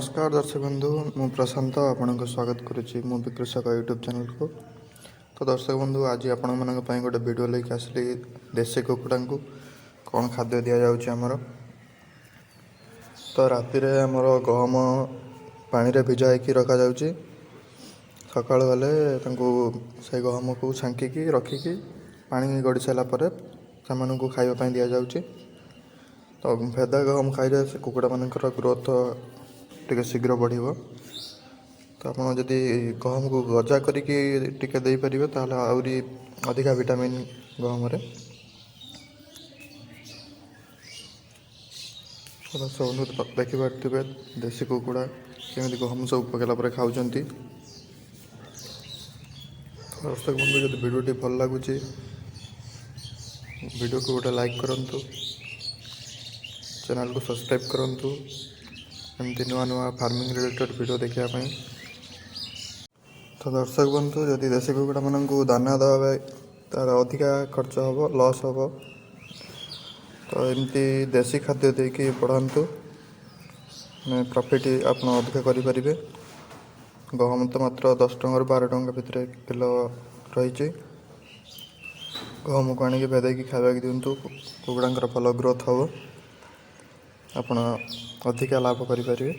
नमस्कार दर्शक बंधु मु प्रशांत आपण को स्वागत करुच्ची मु कृषक यूट्यूब चैनल को। तो दर्शक बंधु आज आपण मान गोटे वीडियो लेके आसली देशी कुकुड़ा को कौन खाद्य दि जामर। तो राति आमर गहम पानी रे भिजा रखा जाउची। सकाळ गले से गहम को छांकी रखिकी पानी गड़ी सारा से खाइबा दि जाउची। तो भेदा गहम खाइले से कुकुड़ा मानकर ग्रोथ टिके शीघ्र बढ़िबो। तो आप जदि गहम को गजा करिके टिके दे परिबे ताले आउरी अधिका विटामिन गहम रे। सब देखि पारथिबे देशी कुकुड़ा केमिति गहम सब पकेला पर खाउचंती। दर्शक बंधु जदि वीडियोटी भल लगुची वीडियो को गोटे लाइक करंतु, चैनल को सब्सक्राइब करंतु एमती नुआ नुआ फार्मिंग रिलेटेड वीडियो देखापी। तो दर्शक बंधु जदि देशी कुकुड़ा मान दाना दवा तार अधिका खर्च हम लॉस हम। तो एमती देशी खाद्य देकी बढ़ातु प्रॉफिट आप अधिका करें। गहम तो मात्र 10 टଙ୍କା 12 टଙ୍କା भितर किलो रही। गहम को आनिक भेदैकी खावा दिंतु कुकुड़ा भल ग्रोथ हम आप अधिका लाभ करें।